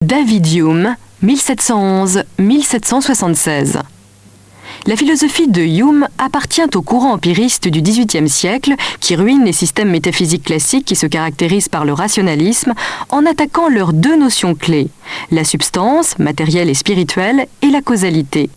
David Hume, 1711-1776. La philosophie de Hume appartient au courant empiriste du XVIIIe siècle qui ruine les systèmes métaphysiques classiques qui se caractérisent par le rationalisme en attaquant leurs deux notions clés, la substance, matérielle et spirituelle, et la causalité.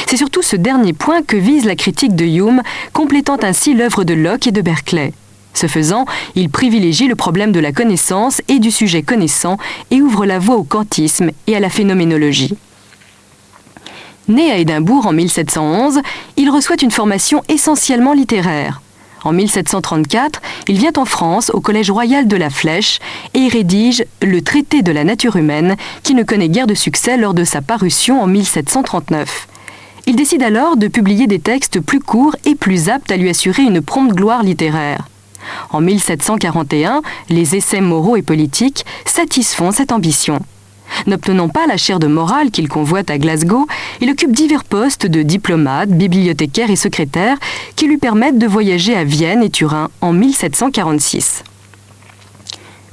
C'est surtout ce dernier point que vise la critique de Hume, complétant ainsi l'œuvre de Locke et de Berkeley. Ce faisant, il privilégie le problème de la connaissance et du sujet connaissant et ouvre la voie au kantisme et à la phénoménologie. Né à Édimbourg en 1711, il reçoit une formation essentiellement littéraire. En 1734, il vient en France au Collège royal de la Flèche et y rédige le Traité de la nature humaine qui ne connaît guère de succès lors de sa parution en 1739. Il décide alors de publier des textes plus courts et plus aptes à lui assurer une prompte gloire littéraire. En 1741, les essais moraux et politiques satisfont cette ambition. N'obtenant pas la chaire de morale qu'il convoite à Glasgow, il occupe divers postes de diplomate, bibliothécaire et secrétaire qui lui permettent de voyager à Vienne et Turin en 1746.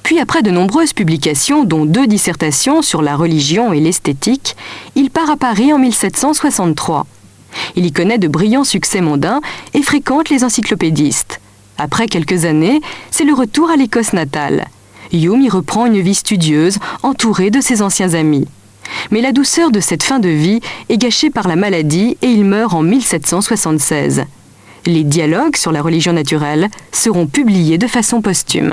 Puis après de nombreuses publications, dont 2 dissertations sur la religion et l'esthétique, il part à Paris en 1763. Il y connaît de brillants succès mondains et fréquente les encyclopédistes. Après quelques années, c'est le retour à l'Écosse natale. Hume y reprend une vie studieuse, entouré de ses anciens amis. Mais la douceur de cette fin de vie est gâchée par la maladie et il meurt en 1776. Les dialogues sur la religion naturelle seront publiés de façon posthume.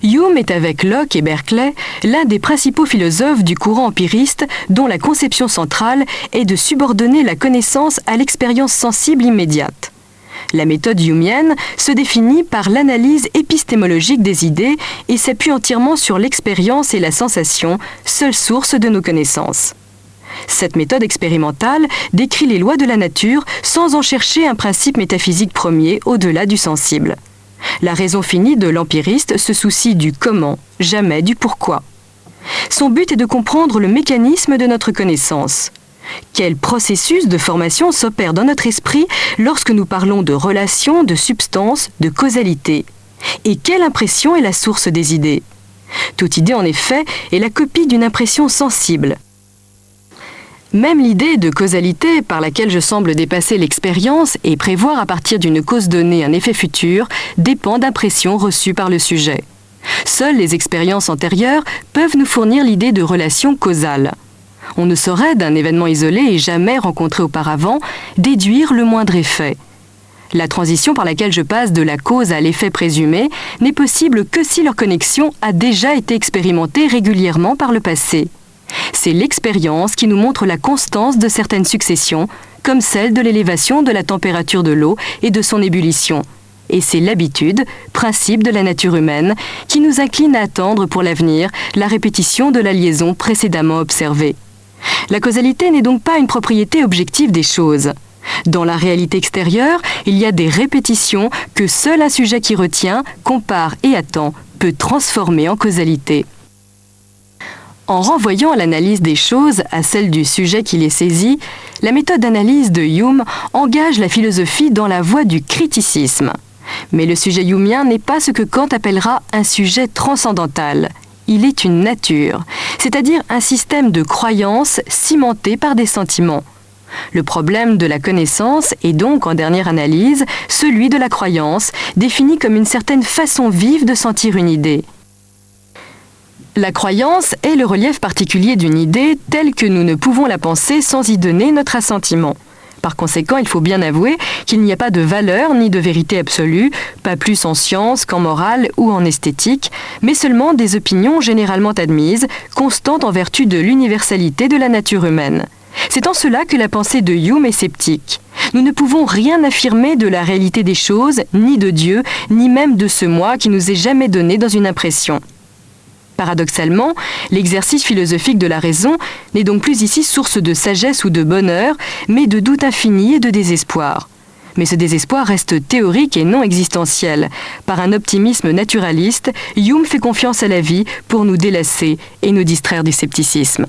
Hume est avec Locke et Berkeley l'un des principaux philosophes du courant empiriste dont la conception centrale est de subordonner la connaissance à l'expérience sensible immédiate. La méthode humienne se définit par l'analyse épistémologique des idées et s'appuie entièrement sur l'expérience et la sensation, seule source de nos connaissances. Cette méthode expérimentale décrit les lois de la nature sans en chercher un principe métaphysique premier au-delà du sensible. La raison finie de l'empiriste se soucie du comment, jamais du pourquoi. Son but est de comprendre le mécanisme de notre connaissance. Quel processus de formation s'opère dans notre esprit lorsque nous parlons de relation, de substance, de causalité? Et quelle impression est la source des idées? Toute idée, en effet, est la copie d'une impression sensible. Même l'idée de causalité, par laquelle je semble dépasser l'expérience et prévoir à partir d'une cause donnée un effet futur, dépend d'impressions reçues par le sujet. Seules les expériences antérieures peuvent nous fournir l'idée de relation causale. On ne saurait, d'un événement isolé et jamais rencontré auparavant, déduire le moindre effet. La transition par laquelle je passe de la cause à l'effet présumé n'est possible que si leur connexion a déjà été expérimentée régulièrement par le passé. C'est l'expérience qui nous montre la constance de certaines successions, comme celle de l'élévation de la température de l'eau et de son ébullition. Et c'est l'habitude, principe de la nature humaine, qui nous incline à attendre pour l'avenir la répétition de la liaison précédemment observée. La causalité n'est donc pas une propriété objective des choses. Dans la réalité extérieure, il y a des répétitions que seul un sujet qui retient, compare et attend peut transformer en causalité. En renvoyant l'analyse des choses à celle du sujet qui les saisit, la méthode d'analyse de Hume engage la philosophie dans la voie du criticisme. Mais le sujet humien n'est pas ce que Kant appellera un sujet transcendantal. Il est une nature, c'est-à-dire un système de croyances cimenté par des sentiments. Le problème de la connaissance est donc, en dernière analyse, celui de la croyance, défini comme une certaine façon vive de sentir une idée. La croyance est le relief particulier d'une idée telle que nous ne pouvons la penser sans y donner notre assentiment. Par conséquent, il faut bien avouer qu'il n'y a pas de valeur ni de vérité absolue, pas plus en science qu'en morale ou en esthétique, mais seulement des opinions généralement admises, constantes en vertu de l'universalité de la nature humaine. C'est en cela que la pensée de Hume est sceptique. Nous ne pouvons rien affirmer de la réalité des choses, ni de Dieu, ni même de ce moi qui nous est jamais donné dans une impression. Paradoxalement, l'exercice philosophique de la raison n'est donc plus ici source de sagesse ou de bonheur, mais de doute infini et de désespoir. Mais ce désespoir reste théorique et non existentiel. Par un optimisme naturaliste, Hume fait confiance à la vie pour nous délasser et nous distraire du scepticisme.